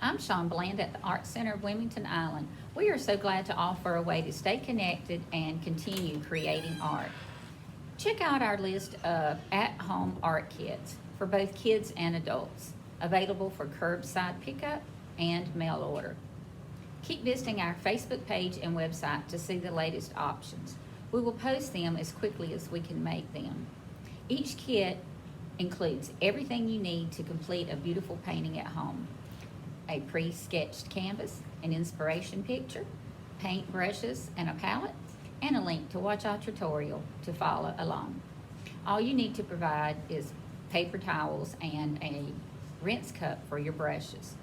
I'm Sean Bland at the Art Center of Wilmington Island. We are so glad to offer a way to stay connected and continue creating art. Check out our list of at-home art kits for both kids and adults, available for curbside pickup and mail order. Keep visiting our Facebook page and website to see the latest options. We will post them as quickly as we can make them. Each kit includes everything you need to complete a beautiful painting at home: a pre-sketched canvas, an inspiration picture, paint brushes and a palette, and a link to watch our tutorial to follow along. All you need to provide is paper towels and a rinse cup for your brushes.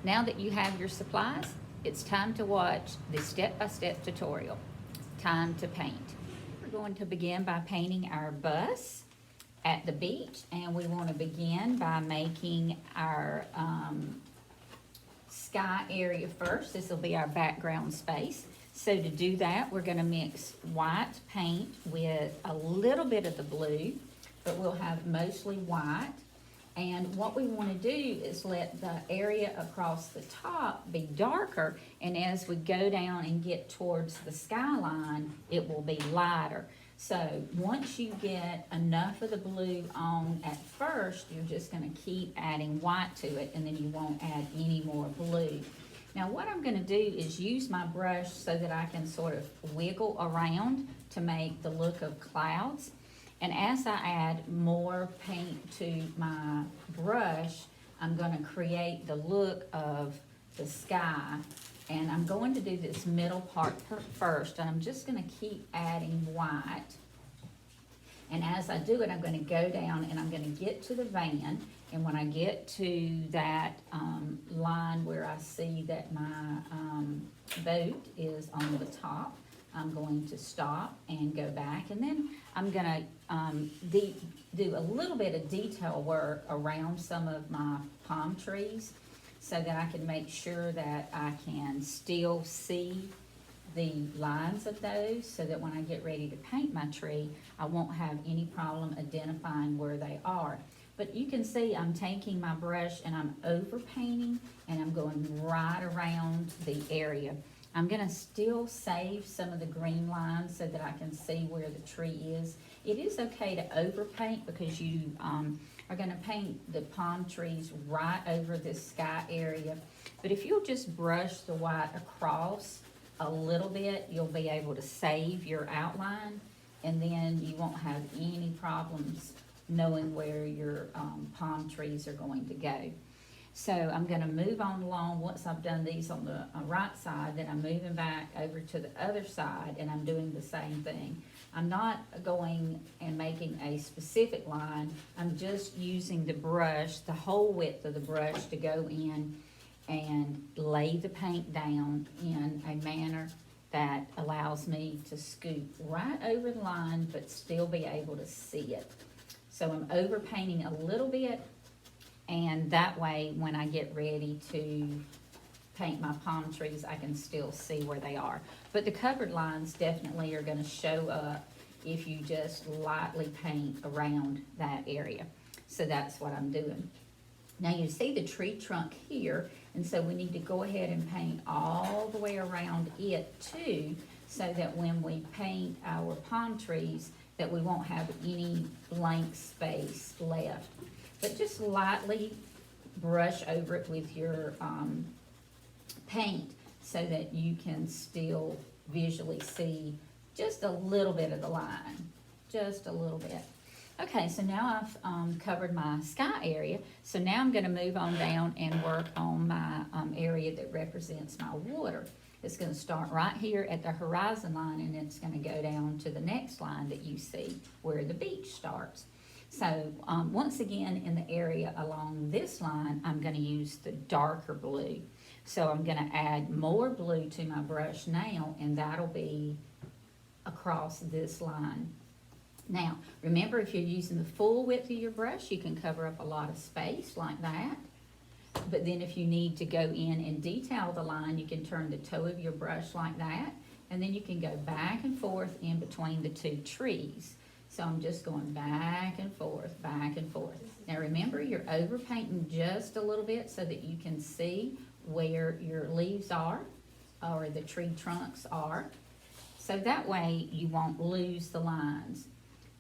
Now that you have your supplies, it's time to watch the step-by-step tutorial. Time to paint. We're going to begin by painting our bus at the beach, and we want to begin by making our sky area first. This will be our background space. So to do that, we're going to mix white paint with a little bit of the blue, but we'll have mostly white. And what we want to do is let the area across the top be darker, and as we go down and get towards the skyline, it will be lighter. So once you get enough of the blue on at first, you're just going to keep adding white to it, and then you won't add any more blue. Now what I'm going to do is use my brush so that I can sort of wiggle around to make the look of clouds. And as I add more paint to my brush, I'm going to create the look of the sky. And I'm going to do this middle part first, and I'm just going to keep adding white. And as I do it, I'm going to go down and I'm going to get to the van. And when I get to that line where I see that my boat is on the top, I'm going to stop and go back. And then I'm going to do a little bit of detail work around some of my palm trees, so that I can make sure that I can still see the lines of those, so that when I get ready to paint my tree, I won't have any problem identifying where they are. But you can see I'm taking my brush and I'm over painting, and I'm going right around the area. I'm gonna still save some of the green lines so that I can see where the tree is. It is okay to overpaint, because you are gonna paint the palm trees right over this sky area. But if you'll just brush the white across a little bit, you'll be able to save your outline, and then you won't have any problems knowing where your palm trees are going to go. So I'm going to move on along. Once I've done these on the right side, then I'm moving back over to the other side, and I'm doing the same thing. I'm not going and making a specific line. I'm just using the brush, the whole width of the brush, to go in and lay the paint down in a manner that allows me to scoop right over the line but still be able to see it. So I'm over painting a little bit, and that way when I get ready to paint my palm trees, I can still see where they are. But the covered lines definitely are going to show up if you just lightly paint around that area. So that's what I'm doing. Now you see the tree trunk here, and so we need to go ahead and paint all the way around it too, so that when we paint our palm trees, that we won't have any blank space left. But just lightly brush over it with your paint, so that you can still visually see just a little bit of the line, just a little bit. Okay, so now I've covered my sky area, so now I'm gonna move on down and work on my area that represents my water. It's gonna start right here at the horizon line, and it's gonna go down to the next line that you see where the beach starts. So once again, in the area along this line, I'm gonna use the darker blue. So I'm gonna add more blue to my brush now, and that'll be across this line. Now, remember, if you're using the full width of your brush, you can cover up a lot of space like that. But then if you need to go in and detail the line, you can turn the toe of your brush like that, and then you can go back and forth in between the two trees. So I'm just going back and forth, back and forth. Now remember, you're over painting just a little bit so that you can see where your leaves are or the tree trunks are. So that way you won't lose the lines.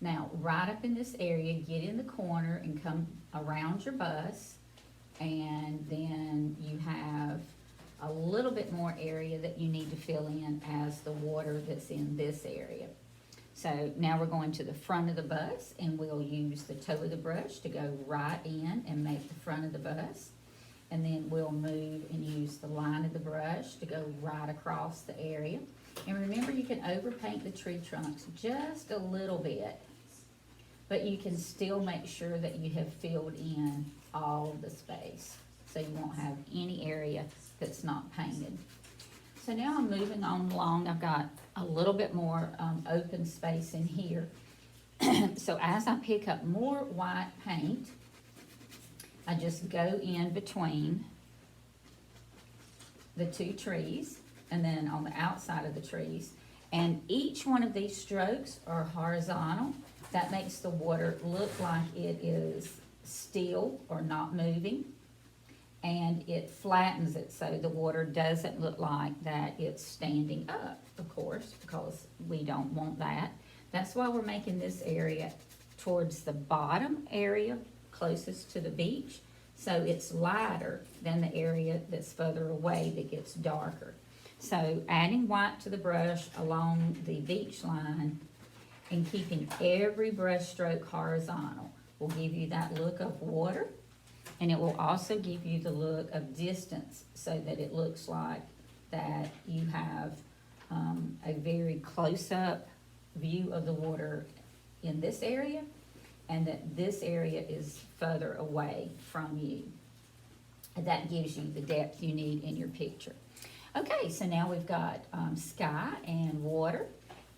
Now, right up in this area, get in the corner and come around your bus. And then you have a little bit more area that you need to fill in as the water that's in this area. So now we're going to the front of the bus, and we'll use the toe of the brush to go right in and make the front of the bus. And then we'll move and use the line of the brush to go right across the area. And remember, you can overpaint the tree trunks just a little bit, but you can still make sure that you have filled in all the space, so you won't have any area that's not painted. So now I'm moving on along. I've got a little bit more open space in here. So as I pick up more white paint, I just go in between the two trees and then on the outside of the trees. And each one of these strokes are horizontal. That makes the water look like it is still or not moving. And it flattens it so the water doesn't look like that it's standing up, of course, because we don't want that. That's why we're making this area towards the bottom area closest to the beach, so it's lighter than the area that's further away that gets darker. So adding white to the brush along the beach line and keeping every brush stroke horizontal will give you that look of water. And it will also give you the look of distance so that it looks like that you have a very close-up view of the water in this area, and that this area is further away from you. And that gives you the depth you need in your picture. Okay, so now we've got sky and water,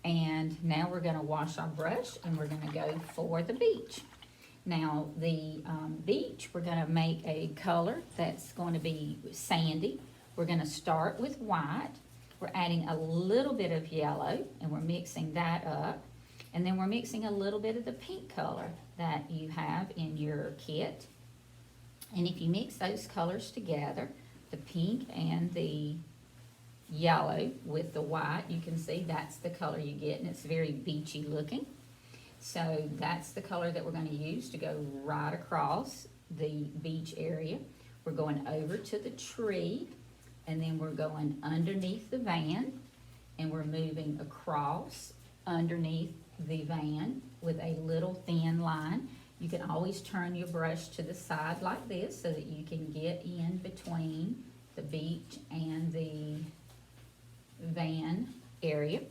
and now we're gonna wash our brush and we're gonna go for the beach. Now, the beach, we're gonna make a color that's going to be sandy. We're gonna start with white. We're adding a little bit of yellow, and we're mixing that up. And then we're mixing a little bit of the pink color that you have in your kit. And if you mix those colors together, the pink and the yellow with the white, you can see that's the color you get, and it's very beachy looking. So that's the color that we're going to use to go right across the beach area. We're going over to the tree, and then we're going underneath the van, and we're moving across underneath the van with a little thin line. You can always turn your brush to the side like this so that you can get in between the beach and the van area.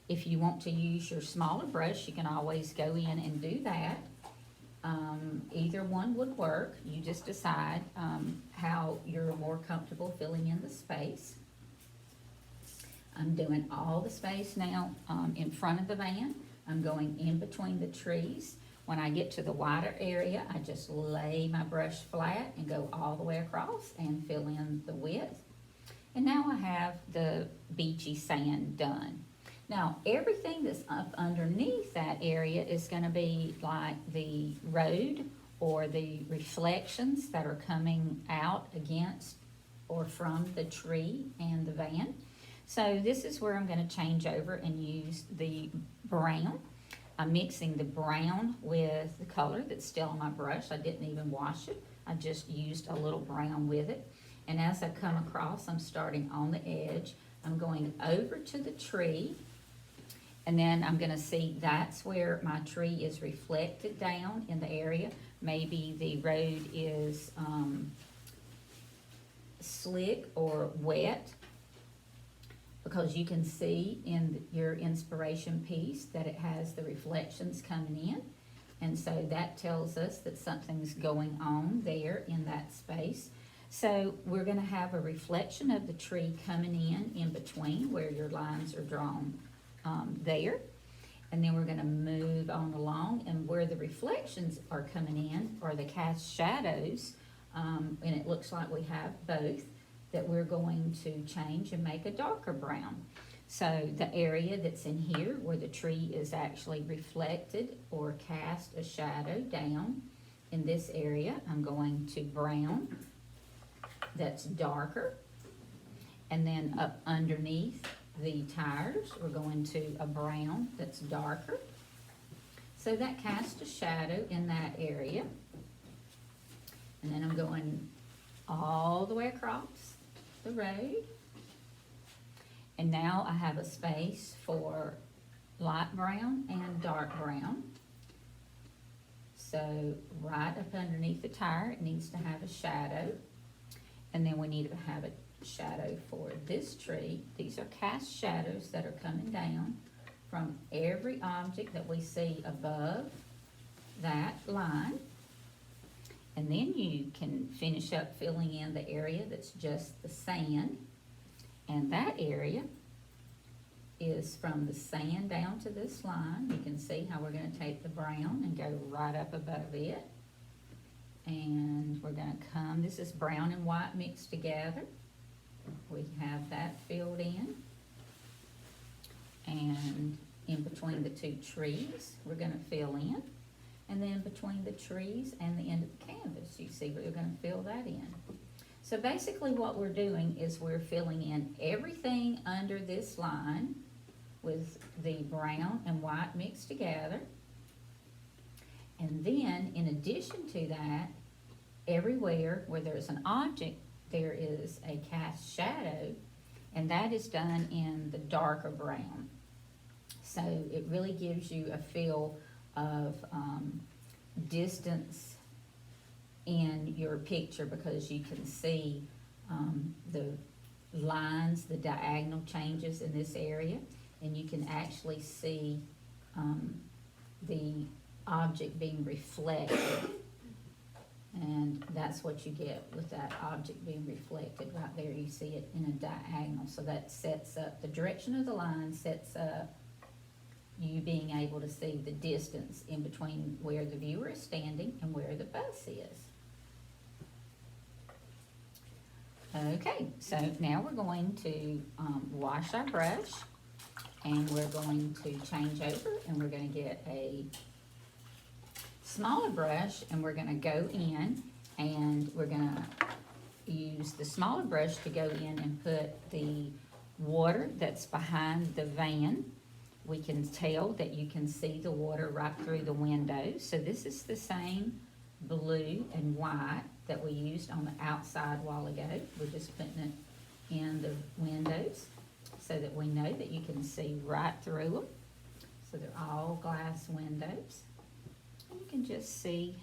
If you want to use your smaller brush, you can always go in and do that. Either one would work. You just decide how you're more comfortable filling in the space. I'm doing all the space now in front of the van. I'm going in between the trees. When I get to the wider area, I just lay my brush flat and go all the way across and fill in the width. And now I have the beachy sand done. Now, everything that's up underneath that area is going to be like the road or the reflections that are coming out against or from the tree and the van. So this is where I'm going to change over and use the brown. I'm mixing the brown with the color that's still on my brush. I didn't even wash it. I just used a little brown with it. And as I come across, I'm starting on the edge. I'm going over to the tree. And then I'm gonna see that's where my tree is reflected down in the area. Maybe the road is slick or wet, because you can see in your inspiration piece that it has the reflections coming in. And so that tells us that something's going on there in that space. So we're gonna have a reflection of the tree coming in between where your lines are drawn there. And then we're gonna move on along, and where the reflections are coming in are the cast shadows, and it looks like we have both, that we're going to change and make a darker brown. So the area that's in here where the tree is actually reflected or cast a shadow down, in this area, I'm going to brown that's darker. And then up underneath the tires, we're going to a brown that's darker. So that casts a shadow in that area. And then I'm going all the way across the road. And now I have a space for light brown and dark brown. So right up underneath the tire, it needs to have a shadow. And then we need to have a shadow for this tree. These are cast shadows that are coming down from every object that we see above that line. And then you can finish up filling in the area that's just the sand. And that area is from the sand down to this line. You can see how we're going to take the brown and go right up above it. And we're going to come, this is brown and white mixed together. We have that filled in. And in between the two trees, we're going to fill in. And then between the trees and the end of the canvas, you see we're going to fill that in. So basically what we're doing is we're filling in everything under this line with the brown and white mixed together. And then in addition to that, everywhere where there's an object, there is a cast shadow, and that is done in the darker brown. So it really gives you a feel of distance in your picture, because you can see the lines, the diagonal changes in this area, and you can actually see the object being reflected. And that's what you get with that object being reflected right there. You see it in a diagonal. So that sets up, the direction of the line sets up you being able to see the distance in between where the viewer is standing and where the bus is. Okay, so now we're going to wash our brush, and we're going to change over, and we're going to get a smaller brush, and we're going to go in, and we're going to use the smaller brush to go in and put the water that's behind the van. We can tell that you can see the water right through the windows. So this is the same blue and white that we used on the outside a while ago. We're just putting it in the windows so that we know that you can see right through them. So they're all glass windows. You can just see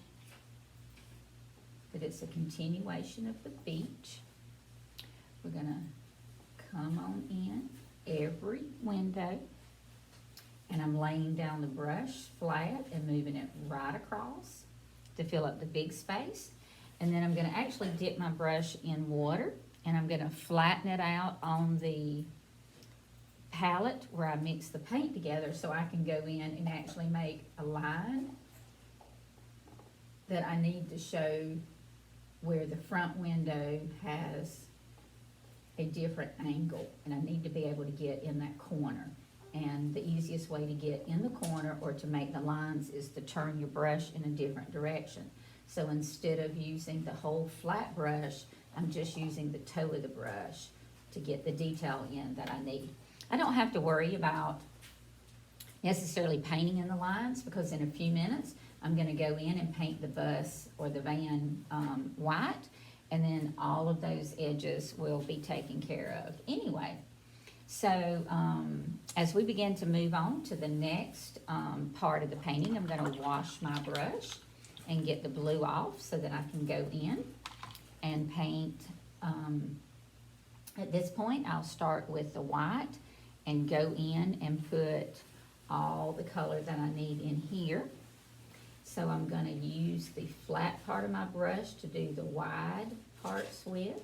that it's a continuation of the beach. We're going to come on in every window, and I'm laying down the brush flat and moving it right across to fill up the big space. And then I'm going to actually dip my brush in water, and I'm going to flatten it out on the palette where I mix the paint together, so I can go in and actually make a line that I need to show where the front window has a different angle, and I need to be able to get in that corner. And the easiest way to get in the corner or to make the lines is to turn your brush in a different direction. So instead of using the whole flat brush, I'm just using the toe of the brush to get the detail in that I need. I don't have to worry about necessarily painting in the lines, because in a few minutes I'm going to go in and paint the bus or the van white, and then all of those edges will be taken care of anyway. So as we begin to move on to the next part of the painting, I'm going to wash my brush and get the blue off so that I can go in and paint. At this point, I'll start with the white and go in and put all the color that I need in here. So I'm going to use the flat part of my brush to do the wide parts with,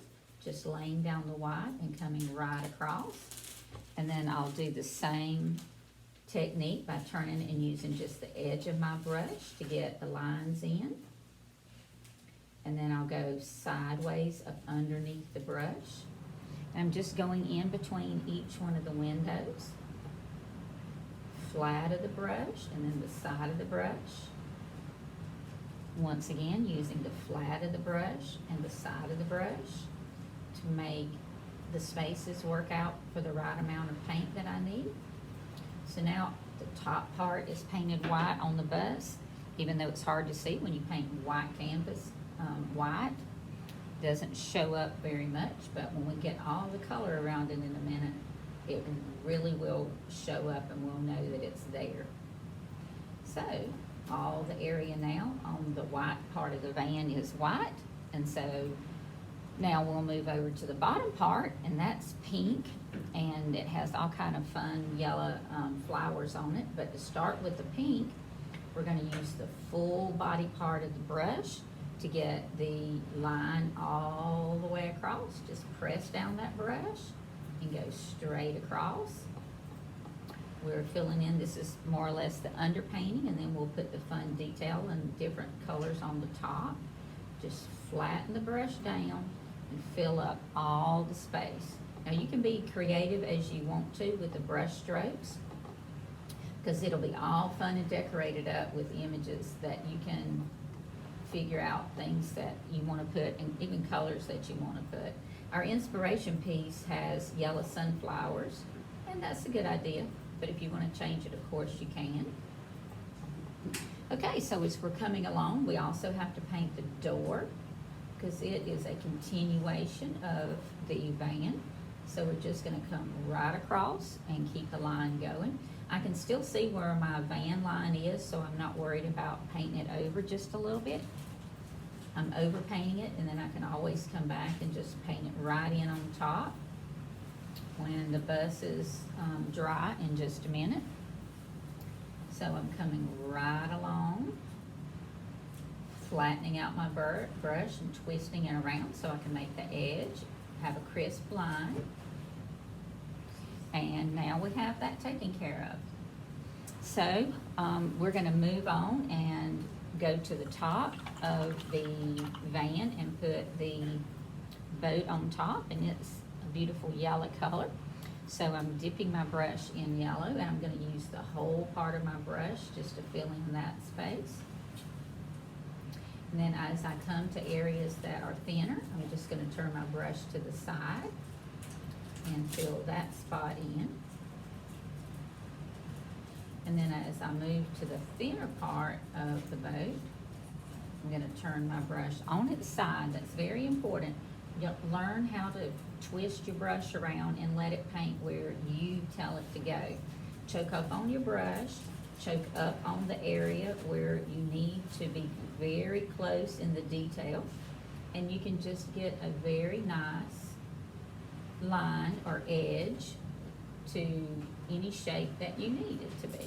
just laying down the white and coming right across. And then I'll do the same technique by turning and using just the edge of my brush to get the lines in. And then I'll go sideways up underneath the brush. I'm just going in between each one of the windows, flat of the brush and then the side of the brush. Once again, using the flat of the brush and the side of the brush to make the spaces work out for the right amount of paint that I need. So now the top part is painted white on the bus, even though it's hard to see when you paint white canvas white. Doesn't show up very much, but when we get all the color around it in a minute, it really will show up and we'll know that it's there. So all the area now on the white part of the van is white, and so now we'll move over to the bottom part, and that's pink, and it has all kind of fun yellow flowers on it. But to start with the pink, we're going to use the full body part of the brush to get the line all the way across. Just press down that brush and go straight across. We're filling in, this is more or less the underpainting, and then we'll put the fun detail and different colors on the top. Just flatten the brush down and fill up all the space. Now you can be creative as you want to with the brush strokes, because it'll be all fun and decorated up with images that you can figure out things that you want to put, and even colors that you want to put. Our inspiration piece has yellow sunflowers, and that's a good idea, but if you want to change it, of course you can. Okay, so as we're coming along, we also have to paint the door, because it is a continuation of the van. So we're just going to come right across and keep the line going. I can still see where my van line is, so I'm not worried about painting it over just a little bit. I'm over painting it, and then I can always come back and just paint it right in on top when the bus is dry in just a minute. So I'm coming right along, flattening out my brush and twisting it around so I can make the edge have a crisp line. And now we have that taken care of. So we're going to move on and go to the top of the van and put the boat on top, and it's a beautiful yellow color. So I'm dipping my brush in yellow, and I'm going to use the whole part of my brush just to fill in that space. And then as I come to areas that are thinner, I'm just going to turn my brush to the side and fill that spot in. And then as I move to the thinner part of the boat, I'm going to turn my brush on its side. That's very important. You'll learn how to twist your brush around and let it paint where you tell it to go. Choke up on your brush, choke up on the area where you need to be very close in the detail, and you can just get a very nice line or edge to any shape that you need it to be.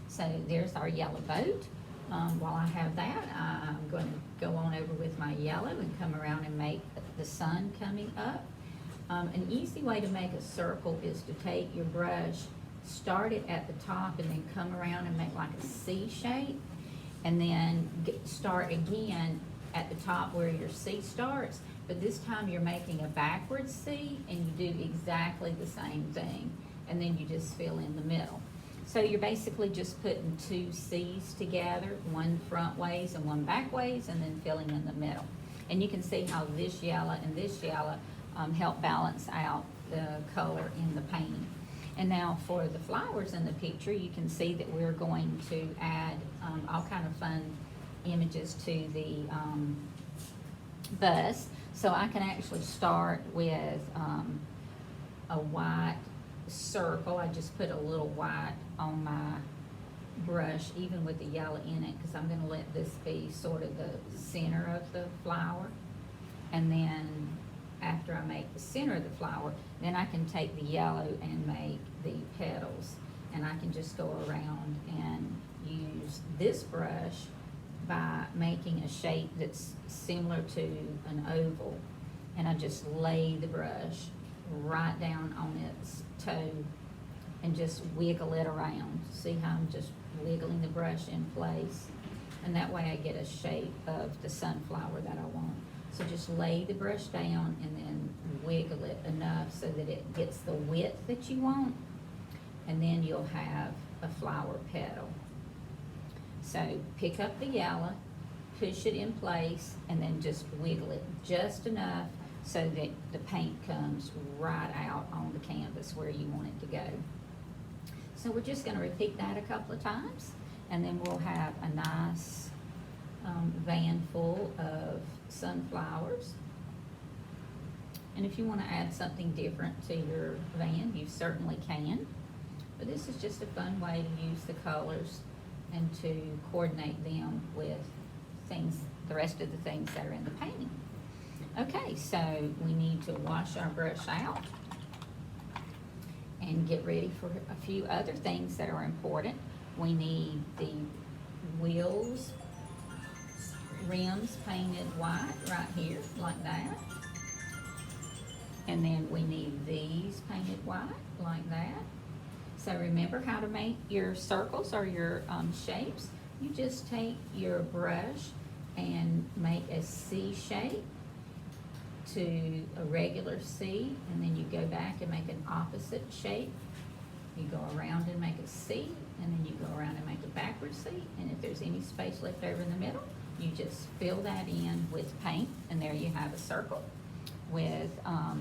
So there's our yellow boat. While I have that, I'm going to go on over with my yellow and come around and make the sun coming up. An easy way to make a circle is to take your brush, start it at the top, and then come around and make like a C shape, and then start again at the top where your C starts, but this time you're making a backwards C, and you do exactly the same thing, and then you just fill in the middle. So you're basically just putting two C's together, one front ways and one back ways, and then filling in the middle. And you can see how this yellow and this yellow help balance out the color in the painting. And now for the flowers in the picture, you can see that we're going to add all kind of fun images to the bus. So I can actually start with a white circle. I just put a little white on my brush, even with the yellow in it, because I'm going to let this be sort of the center of the flower. And then after I make the center of the flower, then I can take the yellow and make the petals, and I can just go around and use this brush by making a shape that's similar to an oval, and I just lay the brush right down on its toe and just wiggle it around. See how I'm just wiggling the brush in place, and that way I get a shape of the sunflower that I want. So just lay the brush down and then wiggle it enough so that it gets the width that you want, and then you'll have a flower petal. So pick up the yellow, push it in place, and then just wiggle it just enough so that the paint comes right out on the canvas where you want it to go. So we're just gonna repeat that a couple of times, and then we'll have a nice van full of sunflowers. And if you wanna add something different to your van, you certainly can. But this is just a fun way to use the colors and to coordinate them with things, the rest of the things that are in the painting. Okay, so we need to wash our brush out and get ready for a few other things that are important. We need the wheels, rims painted white right here, like that. And then we need these painted white, like that. So remember how to make your circles or your shapes. You just take your brush and make a C shape to a regular C, and then you go back and make an opposite shape. You go around and make a C, and then you go around and make a backward C, and if there's any space left over in the middle, you just fill that in with paint, and there you have a circle with a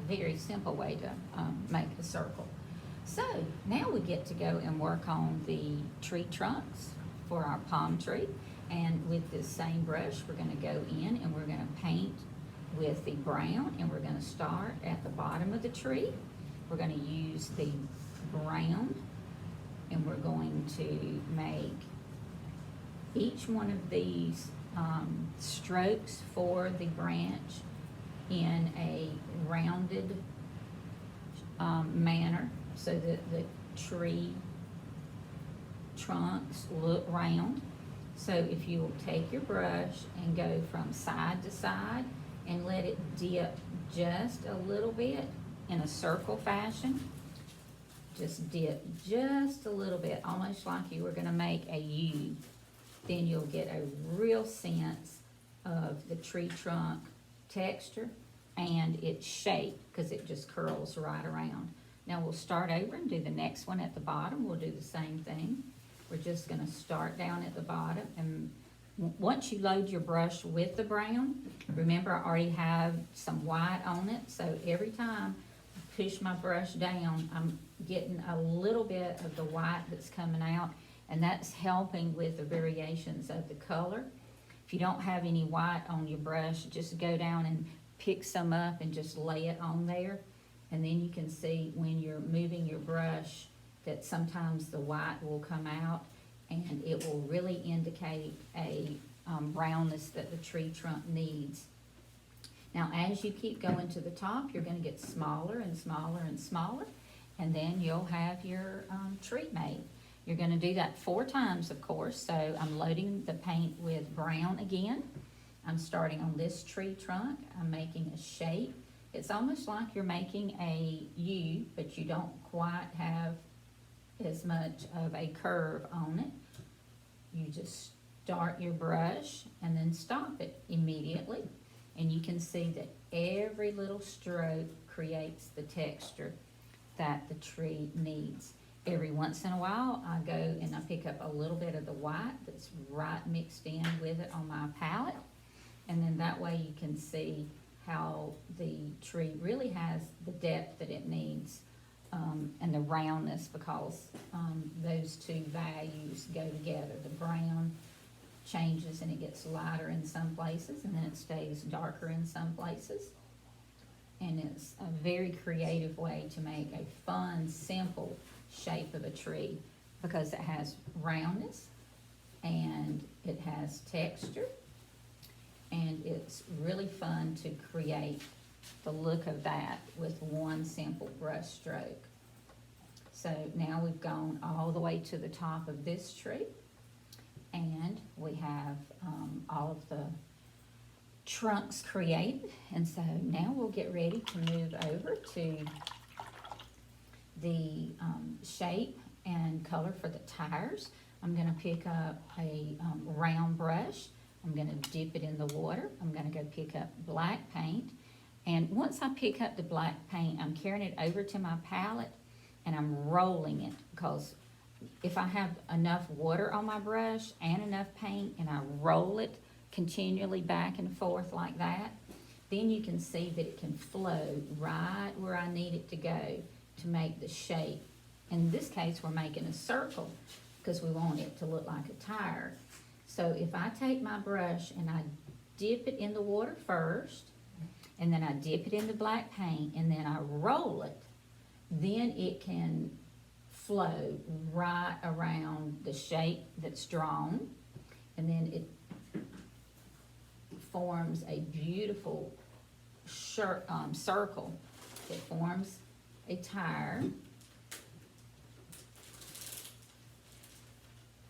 very simple way to make a circle. So now we get to go and work on the tree trunks for our palm tree. And with this same brush, we're gonna go in and we're gonna paint with the brown, and we're gonna start at the bottom of the tree. We're gonna use the brown, and we're going to make each one of these strokes for the branch in a rounded manner so that the tree trunks look round. So if you'll take your brush and go from side to side and let it dip just a little bit in a circle fashion, just dip just a little bit, almost like you were gonna make a U, then you'll get a real sense of the tree trunk texture and its shape, because it just curls right around. Now we'll start over and do the next one at the bottom. We'll do the same thing. We're just gonna start down at the bottom, and once you load your brush with the brown, remember I already have some white on it, so every time I push my brush down, I'm getting a little bit of the white that's coming out, and that's helping with the variations of the color. If you don't have any white on your brush, just go down and pick some up and just lay it on there, and then you can see when you're moving your brush that sometimes the white will come out, and it will really indicate a brownness that the tree trunk needs. Now, as you keep going to the top, you're gonna get smaller and smaller and smaller, and then you'll have your tree made. You're gonna do that 4 times, of course, so I'm loading the paint with brown again. I'm starting on this tree trunk. I'm making a shape. It's almost like you're making a U, but you don't quite have as much of a curve on it. You just start your brush and then stop it immediately. And you can see that every little stroke creates the texture that the tree needs. Every once in a while, I go and I pick up a little bit of the white that's right mixed in with it on my palette. And then that way you can see how the tree really has the depth that it needs, and the roundness, because those two values go together. The brown changes and it gets lighter in some places, and then it stays darker in some places. And it's a very creative way to make a fun, simple shape of a tree, because it has roundness and it has texture, and it's really fun to create the look of that with one simple brush stroke. So now we've gone all the way to the top of this tree, and we have all of the trunks created. And so now we'll get ready to move over to the shape and color for the tires. I'm gonna pick up a round brush. I'm gonna dip it in the water. I'm gonna go pick up black paint, And once I pick up the black paint, I'm carrying it over to my palette and I'm rolling it, because if I have enough water on my brush and enough paint and I roll it continually back and forth like that, then you can see that it can flow right where I need it to go to make the shape. In this case, we're making a circle because we want it to look like a tire. So if I take my brush and I dip it in the water first, and then I dip it in the black paint, and then I roll it, then it can flow right around the shape that's drawn, and then it forms a beautiful circle. It forms a tire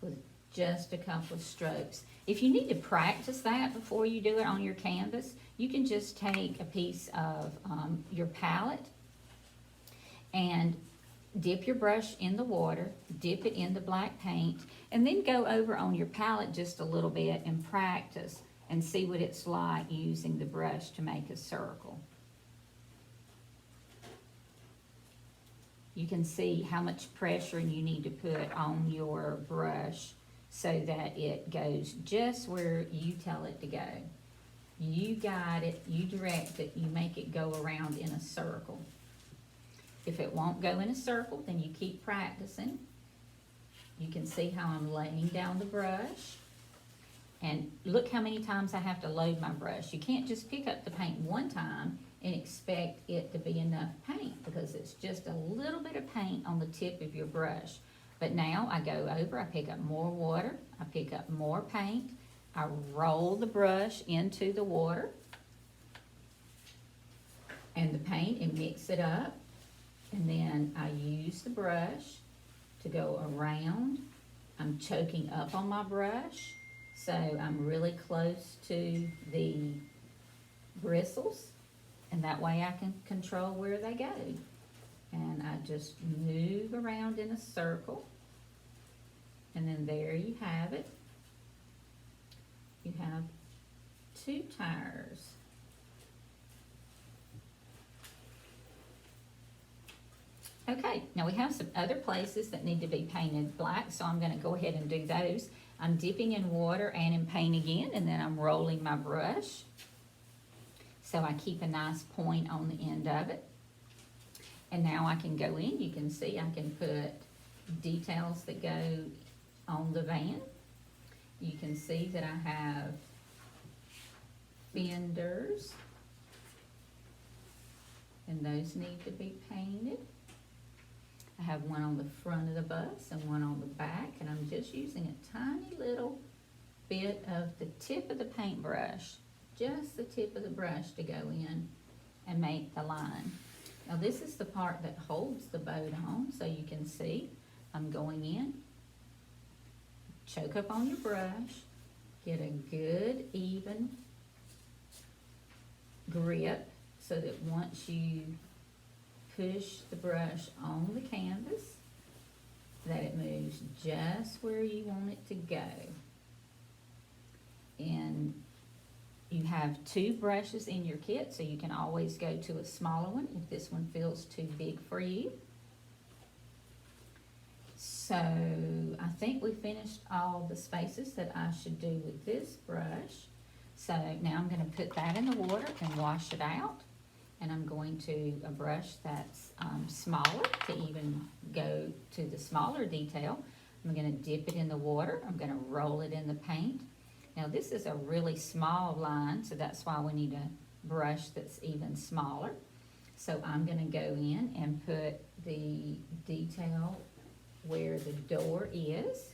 with just a couple of strokes. If you need to practice that before you do it on your canvas, you can just take a piece of your palette and dip your brush in the water, dip it in the black paint, and then go over on your palette just a little bit and practice and see what it's like using the brush to make a circle. You can see how much pressure you need to put on your brush so that it goes just where you tell it to go. You guide it, you direct it, you make it go around in a circle. If it won't go in a circle, then you keep practicing. You can see how I'm laying down the brush. And look how many times I have to load my brush. You can't just pick up the paint one time and expect it to be enough paint, because it's just a little bit of paint on the tip of your brush. But now I go over, I pick up more water, I pick up more paint, I roll the brush into the water and the paint and mix it up. And then I use the brush to go around. I'm choking up on my brush, so I'm really close to the bristles, and that way I can control where they go. And I just move around in a circle, and then there you have it. You have two tires. Okay, now we have some other places that need to be painted black, so I'm going to go ahead and do those. I'm dipping in water and in paint again, and then I'm rolling my brush so I keep a nice point on the end of it. And now I can go in. You can see I can put details that go on the van. You can see that I have fenders, and those need to be painted. I have one on the front of the bus and one on the back, and I'm just using a tiny little bit of the tip of the paintbrush, just the tip of the brush, to go in and make the line. Now this is the part that holds the boat on, so you can see I'm going in, choke up on your brush, get a good even grip so that once you push the brush on the canvas, that it moves just where you want it to go. And you have two brushes in your kit, so you can always go to a smaller one if this one feels too big for you. So I think we finished all the spaces that I should do with this brush. So now I'm going to put that in the water and wash it out. And I'm going to a brush that's smaller to even go to the smaller detail. I'm going to dip it in the water. I'm going to roll it in the paint. Now this is a really small line, so that's why we need a brush that's even smaller. So I'm going to go in and put the detail where the door is.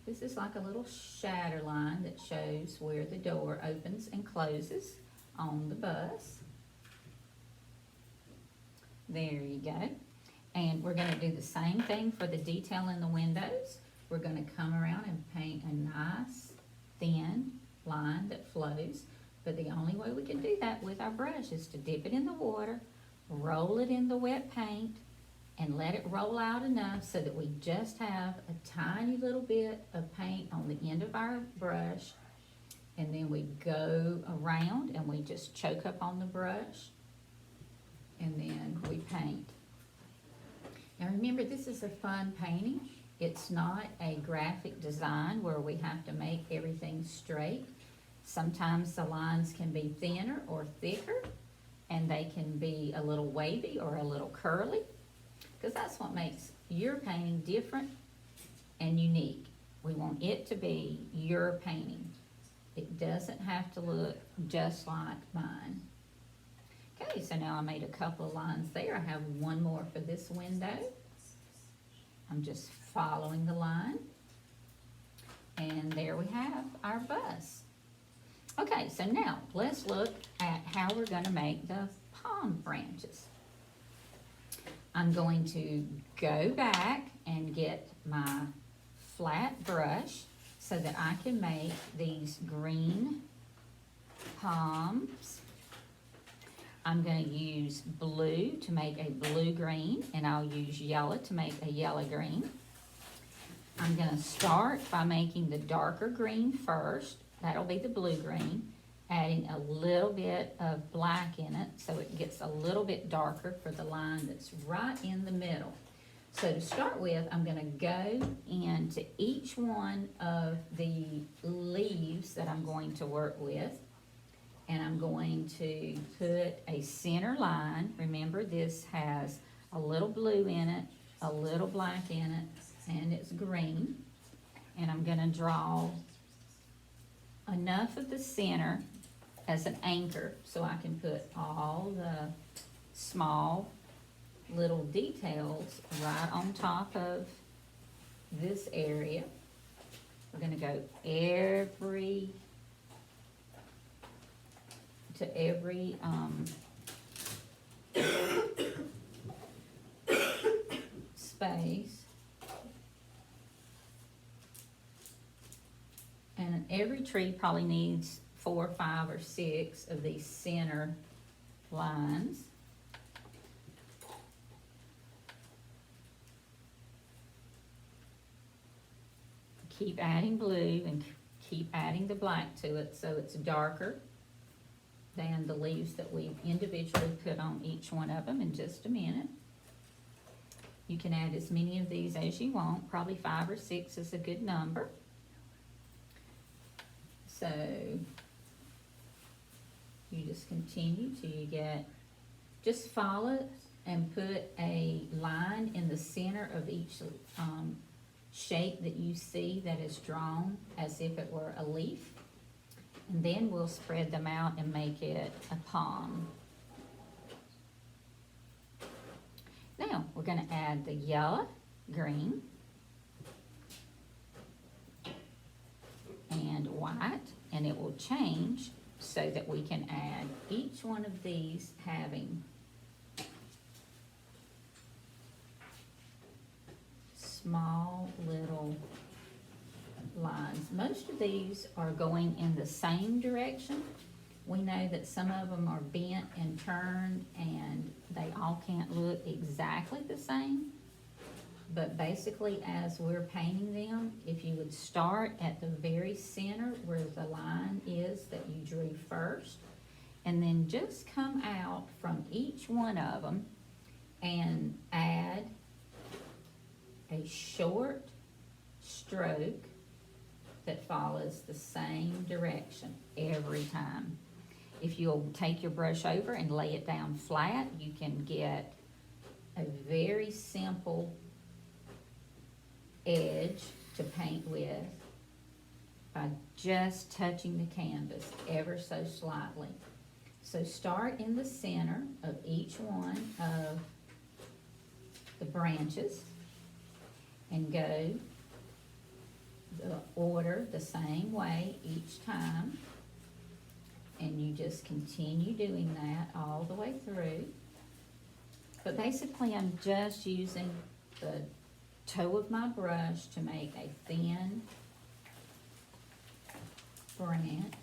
This is like a little shatter line that shows where the door opens and closes on the bus. There you go. And we're going to do the same thing for the detail in the windows. We're going to come around and paint a nice thin line that flows. But the only way we can do that with our brush is to dip it in the water, roll it in the wet paint, and let it roll out enough so that we just have a tiny little bit of paint on the end of our brush. And then we go around and we just choke up on the brush and then we paint. Now remember, this is a fun painting. It's not a graphic design where we have to make everything straight. Sometimes the lines can be thinner or thicker, and they can be a little wavy or a little curly, because that's what makes your painting different and unique. We want it to be your painting. It doesn't have to look just like mine. Okay, so now I made a couple of lines there. I have one more for this window. I'm just following the line. And there we have our bus. Okay, so now let's look at how we're gonna make the palm branches. I'm going to go back and get my flat brush so that I can make these green palms. I'm gonna use blue to make a blue-green, and I'll use yellow to make a yellow-green. I'm gonna start by making the darker green first. That'll be the blue-green, adding a little bit of black in it so it gets a little bit darker for the line that's right in the middle. So to start with, I'm gonna go into each one of the leaves that I'm going to work with, and I'm going to put a center line. Remember, this has a little blue in it, a little black in it, and it's green. And I'm gonna draw enough of the center as an anchor so I can put all the small little details right on top of this area. We're gonna go to every space. And every tree probably needs 4, 5, or 6 of these center lines. Keep adding blue and keep adding the black to it so it's darker than the leaves that we individually put on each one of them in just a minute. You can add as many of these as you want. Probably 5 or 6 is a good number. So you just continue till you get, just follow and put a line in the center of each shape that you see that is drawn as if it were a leaf. And then we'll spread them out and make it a palm. Now we're gonna add the yellow, green, and white, and it will change so that we can add each one of these having small little lines. Most of these are going in the same direction. We know that some of them are bent and turned and they all can't look exactly the same. But basically, as we're painting them, if you would start at the very center where the line is that you drew first, and then just come out from each one of them and add a short stroke that follows the same direction every time. If you'll take your brush over and lay it down flat, you can get a very simple edge to paint with by just touching the canvas ever so slightly. So start in the center of each one of the branches and go the order the same way each time, and you just continue doing that all the way through. But basically I'm just using the toe of my brush to make a thin branch,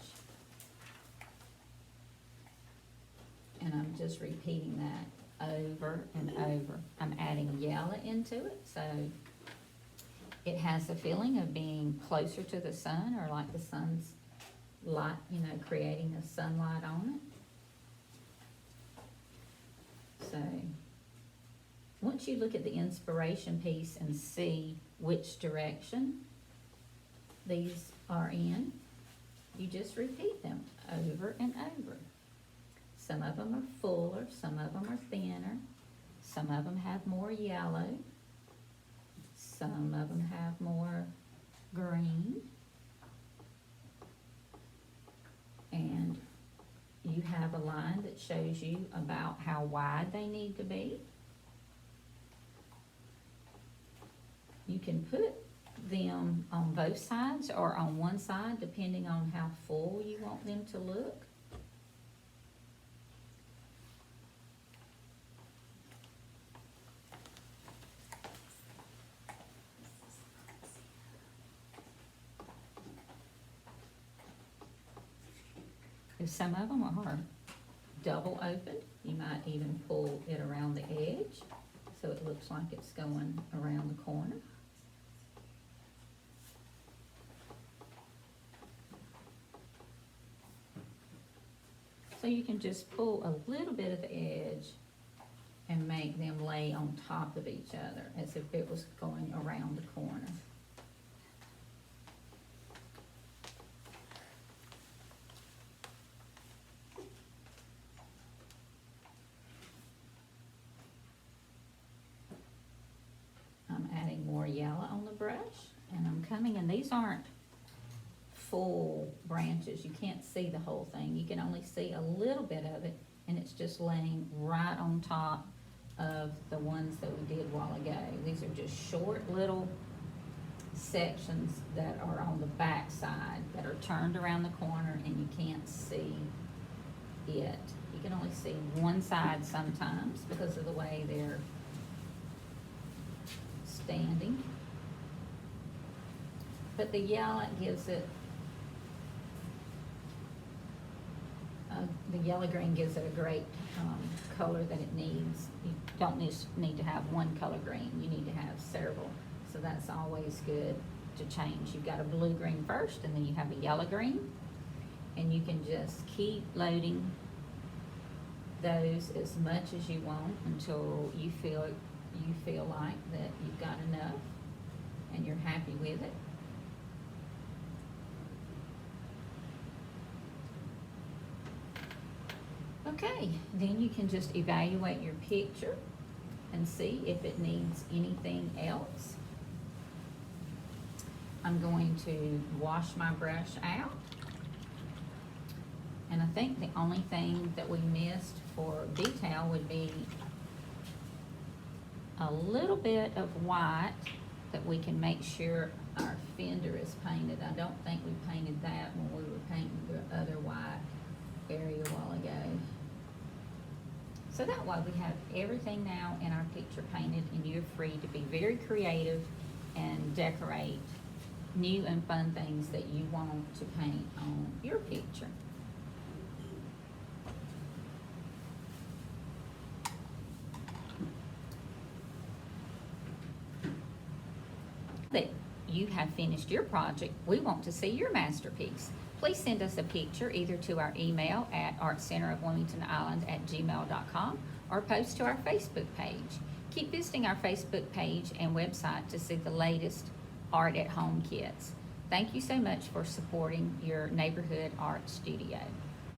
and I'm just repeating that over and over. I'm adding yellow into it so it has a feeling of being closer to the sun, or like the sun's light, creating a sunlight on it. once you look at the inspiration piece and see which direction these are in, you just repeat them over and over. Some of them are fuller, some of them are thinner, some of them have more yellow, some of them have more green, and you have a line that shows you about how wide they need to be. You can put them on both sides or on one side depending on how full you want them to look. If some of them are double open, you might even pull it around the edge so it looks like it's going around the corner. So you can just pull a little bit of the edge and make them lay on top of each other as if it was going around the corner. I'm adding more yellow on the brush, and I'm coming, and these aren't full branches. You can't see the whole thing. You can only see a little bit of it, and it's just laying right on top of the ones that we did a while ago. These are just short little sections that are on the back side that are turned around the corner, and you can't see it. You can only see one side sometimes because of the way they're standing. But the yellow gives it the yellow green gives it a great color that it needs. You don't need to have one color green, you need to have several. So that's always good to change. You've got a blue green first, and then you have a yellow green, and you can just keep loading those as much as you want until you feel like that you've got enough and you're happy with it. Okay, then you can just evaluate your picture and see if it needs anything else. I'm going to wash my brush out. And I think the only thing that we missed for detail would be a little bit of white that we can make sure our fender is painted. I don't think we painted that when we were painting the other white area a while ago. So that way we have everything now in our picture painted, and you're free to be very creative and decorate new and fun things that you want to paint on your picture. That you have finished your project, we want to see your masterpiece. Please send us a picture either to our email at artcenterofwilmingtonisland@gmail.com or post to our Facebook page. Keep visiting our Facebook page and website to see the latest art at home kits. Thank you so much for supporting your neighborhood art studio.